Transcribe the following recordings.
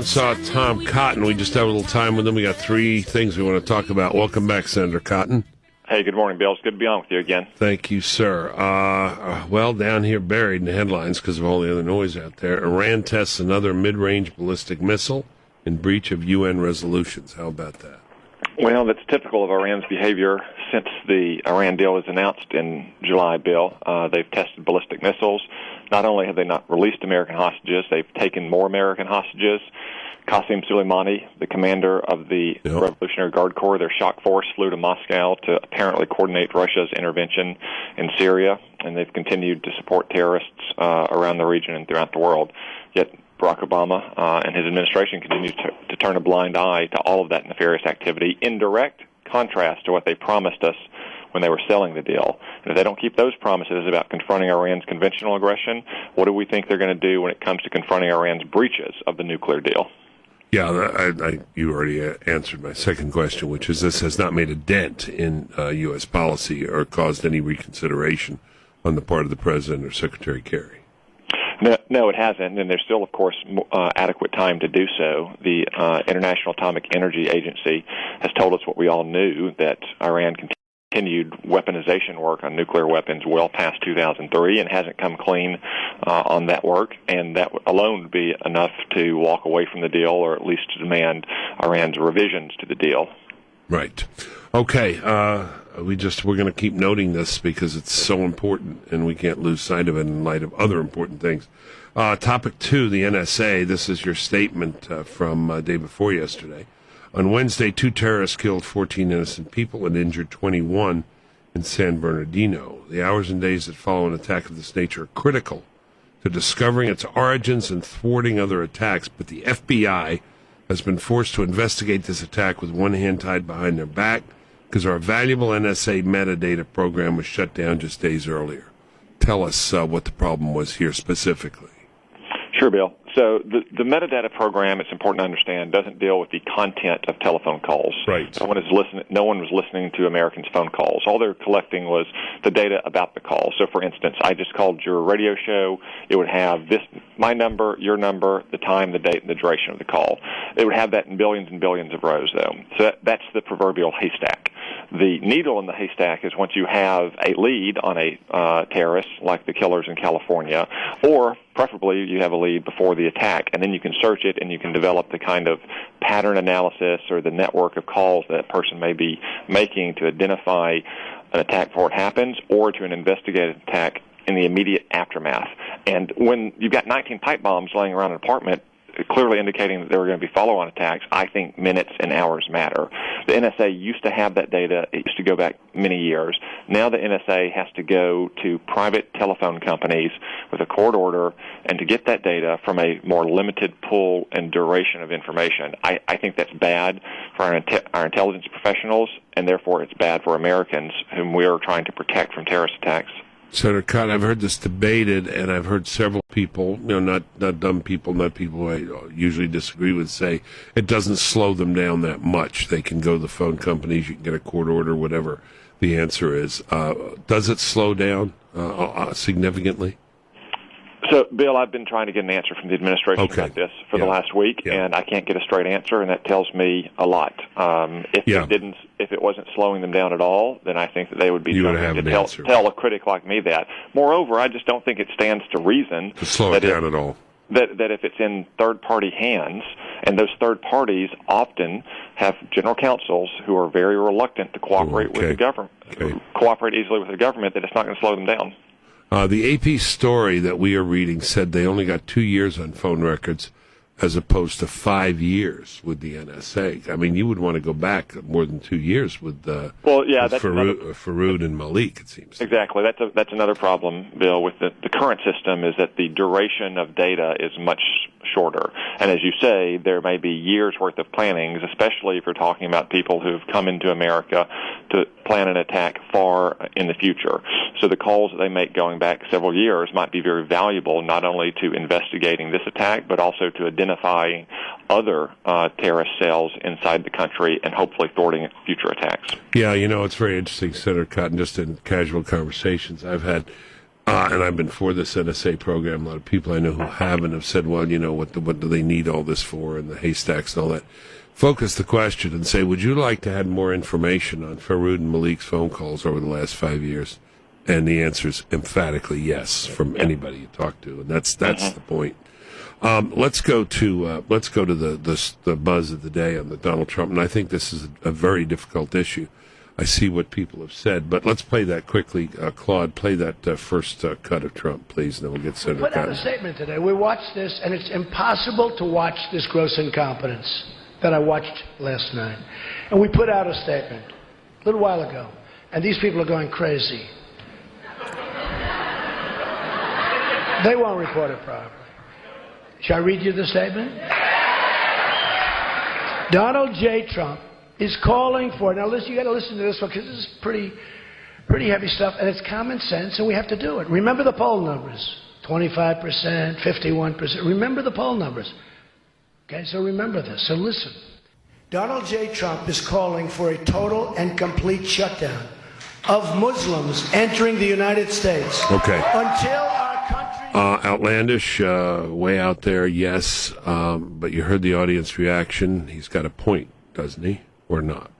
Saw Tom Cotton. We just have a little time with him. We got three things we want to talk about. Welcome back, Senator Cotton. Hey, good morning, Bill. It's good to be on with you again. Thank you, sir. Well, down here buried in the headlines because of all the other noise out there, Iran tests another mid-range ballistic missile in breach of UN resolutions. How about that? Well, that's typical of Iran's behavior since the Iran deal was announced in July, Bill. They've tested ballistic missiles. Not only have they not released American hostages, they've taken more American hostages. Qasem Soleimani, the commander of the Revolutionary Guard Corps, their shock force, flew to Moscow to apparently coordinate Russia's intervention in Syria, and they've continued to support terrorists around the region and throughout the world. Yet Barack Obama and his administration continue to turn a blind eye to all of that nefarious activity in direct contrast to what they promised us when they were selling the deal. And if they don't keep those promises about confronting Iran's conventional aggression, what do we think they're going to do when it comes to confronting Iran's breaches of the nuclear deal? Yeah, you already answered my second question, which is this has not made a dent in U.S. policy or caused any reconsideration on the part of the President or Secretary Kerry. No, it hasn't, and there's still, of course, adequate time to do so. The International Atomic Energy Agency has told us what we all knew, that Iran continued weaponization work on nuclear weapons well past 2003 and hasn't come clean on that work, and that alone would be enough to walk away from the deal or at least to demand Iran's revisions to the deal. Right. Okay. We're going to keep noting this because it's so important, and we can't lose sight of it in light of other important things. Topic 2, the NSA. This is your statement from day before yesterday. On Wednesday, 2 terrorists killed 14 innocent people and injured 21 in San Bernardino. The hours and days that follow an attack of this nature are critical to discovering its origins and thwarting other attacks, but the FBI has been forced to investigate this attack with one hand tied behind their back because our valuable NSA metadata program was shut down just days earlier. Tell us what the problem was here specifically. Sure, Bill. So the metadata program, it's important to understand, doesn't deal with the content of telephone calls. Right. No one was listening to Americans' phone calls. All they're collecting was the data about the call. So, for instance, I just called your radio show. It would have my number, your number, the time, the date, and the duration of the call. It would have that in billions and billions of rows, though. So that's the proverbial haystack. The needle in the haystack is once you have a lead on a terrorist, like the killers in California, or preferably you have a lead before the attack, and then you can search it and you can develop the kind of pattern analysis or the network of calls that person may be making to identify an attack before it happens or to an investigative attack in the immediate aftermath. And when you've got 19 pipe bombs laying around an apartment, clearly indicating that there were going to be follow-on attacks, I think minutes and hours matter. The NSA used to have that data. It used to go back many years. Now the NSA has to go to private telephone companies with a court order and to get that data from a more limited pool and duration of information. I think that's bad for our intelligence professionals, and therefore it's bad for Americans whom we are trying to protect from terrorist attacks. Senator Cotton, I've heard this debated, and I've heard several people, not dumb people, not people who I usually disagree with, say it doesn't slow them down that much. They can go to the phone companies, you can get a court order, whatever the answer is. Does it slow down significantly? So, Bill, I've been trying to get an answer from the administration about this for the last week, and I can't get a straight answer, and that tells me a lot. If it wasn't slowing them down at all, then I think that they would be trying to tell a critic like me that. Moreover, I just don't think it stands to reason to slow it down at all. That if it's in third-party hands, and those third parties often have general counsels who are very reluctant to cooperate with the government, cooperate easily with the government, that it's not going to slow them down. The AP story that we are reading said they only got 2 years on phone records as opposed to 5 years with the NSA. I mean, you would want to go back more than 2 years with Farood and Malik, it seems. Exactly. That's another problem, Bill, with the current system is that the duration of data is much shorter. And as you say, there may be years' worth of plannings, especially if you're talking about people who've come into America to plan an attack far in the future. So the calls that they make going back several years might be very valuable, not only to investigating this attack, but also to identifying other terrorist cells inside the country and hopefully thwarting future attacks. Yeah, it's very interesting, Senator Cotton, just in casual conversations I've had. And I've been for this NSA program. A lot of people I know who haven't have said, well, what do they need all this for, and the haystacks and all that. Focus the question and say, would you like to have more information on Faroud and Malik's phone calls over the last 5 years? And the answer is emphatically yes from anybody you talk to, and that's the point. Let's go to the buzz of the day on the Donald Trump, and I think this is a very difficult issue. I see what people have said, but let's play that quickly. Claude, play that first cut of Trump, please, and then we'll get Senator Put out a statement today. We watched this, and it's impossible to watch this gross incompetence that I watched last night. And we put out a statement a little while ago, and these people are going crazy. They won't report it properly. Shall I read you the statement? Donald J. Trump is calling for, now listen, you got to listen to this one because this is pretty heavy stuff, and it's common sense, and we have to do it. Remember the poll numbers, 25%, 51%. Remember the poll numbers. Okay, so remember this. So listen. Donald J. Trump is calling for a total and complete shutdown of Muslims entering the United States. Okay. Until our country... outlandish, way out there, yes, but you heard the audience reaction. He's got a point, doesn't he, or not?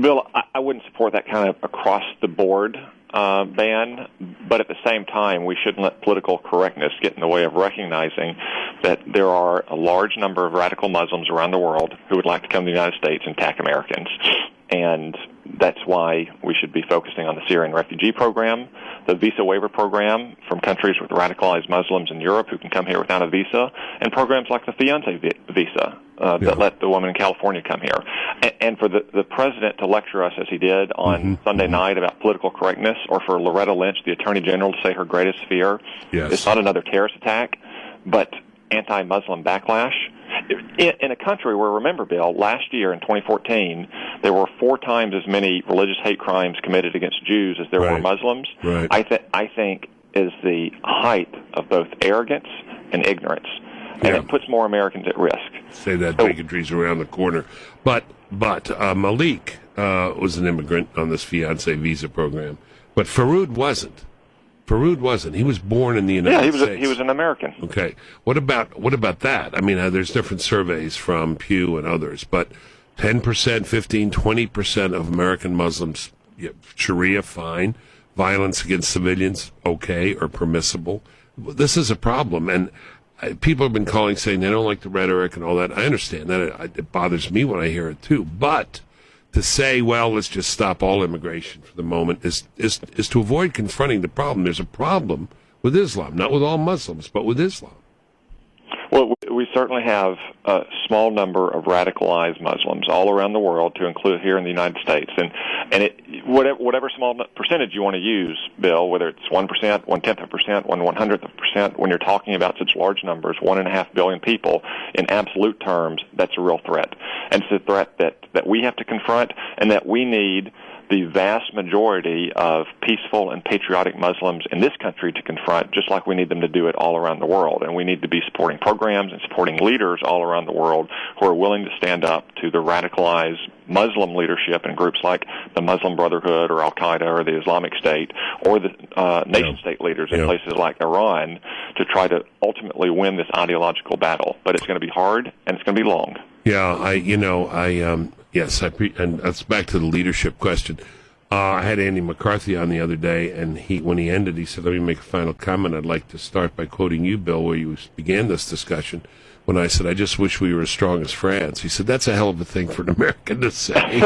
Bill, I wouldn't support that kind of across-the-board ban, but at the same time, we shouldn't let political correctness get in the way of recognizing that there are a large number of radical Muslims around the world who would like to come to the United States and attack Americans. And that's why we should be focusing on the Syrian refugee program, the visa waiver program from countries with radicalized Muslims in Europe who can come here without a visa, and programs like the fiancé visa that let the woman in California come here. And for the president to lecture us as he did on Sunday night about political correctness, or for Loretta Lynch, the attorney general, to say her greatest fear is not another terrorist attack, but anti-Muslim backlash. In a country where, remember, Bill, last year in 2014, there were 4 times as many religious hate crimes committed against Jews as there were Muslims, I think is the height of both arrogance and ignorance. And it puts more Americans at risk. Say that bigotry's around the corner. But Malik was an immigrant on this fiancé visa program, but Faroud wasn't. He was born in the United States. He was an American. Okay. What about that? I mean, there's different surveys from Pew and others, but 10%, 15, 20% of American Muslims, Sharia, fine. Violence against civilians, okay, or permissible. This is a problem, and people have been calling saying they don't like the rhetoric and all that. I understand that. It bothers me when I hear it too, but to say, well, let's just stop all immigration for the moment is to avoid confronting the problem. There's a problem with Islam, not with all Muslims, but with Islam. Well, we certainly have a small number of radicalized Muslims all around the world, to include here in the United States. And whatever small percentage you want to use, Bill, whether it's 1%, 0.1%, 1/100%, when you're talking about such large numbers, 1.5 billion people, in absolute terms, that's a real threat. And it's a threat that we have to confront, and that we need the vast majority of peaceful and patriotic Muslims in this country to confront, just like we need them to do it all around the world. And we need to be supporting programs and supporting leaders all around the world who are willing to stand up to the radicalized Muslim leadership in groups like the Muslim Brotherhood or Al-Qaeda or the Islamic State, or the nation-state leaders in places like Iran, to try to ultimately win this ideological battle. But it's going to be hard, and it's going to be long. Yes, and that's back to the leadership question. I had Andy McCarthy on the other day, and when he ended, he said, let me make a final comment. I'd like to start by quoting you, Bill, where you began this discussion, when I said, I just wish we were as strong as France. He said, that's a hell of a thing for an American to say.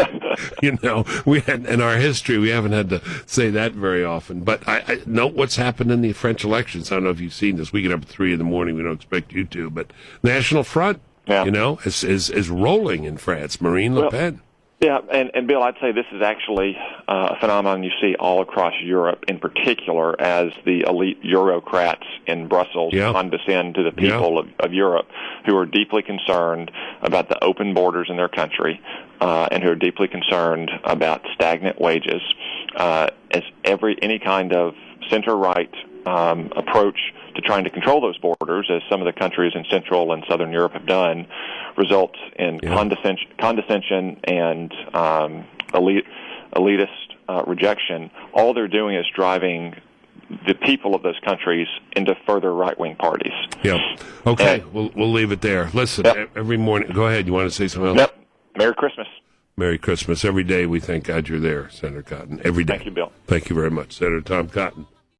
We had, in our history, we haven't had to say that very often. But I note what's happened in the French elections. I don't know if you've seen this. We get up at 3 in the morning. We don't expect you to. But National Front, is rolling in France. Marine Le Pen. Yeah, and Bill, I'd say this is actually a phenomenon you see all across Europe, in particular, as the elite Eurocrats in Brussels condescend to the people of Europe, who are deeply concerned about the open borders in their country, and who are deeply concerned about stagnant wages. As any kind of center-right approach to trying to control those borders, as some of the countries in Central and Southern Europe have done, results in condescension and elitist rejection. All they're doing is driving the people of those countries into further right-wing parties. Yeah. Okay, we'll leave it there. Listen, every morning. Go ahead. You want to say something else? Yep. Merry Christmas. Merry Christmas. Every day we thank God you're there, Senator Cotton. Every day. Thank you, Bill. Thank you very much, Senator Tom Cotton.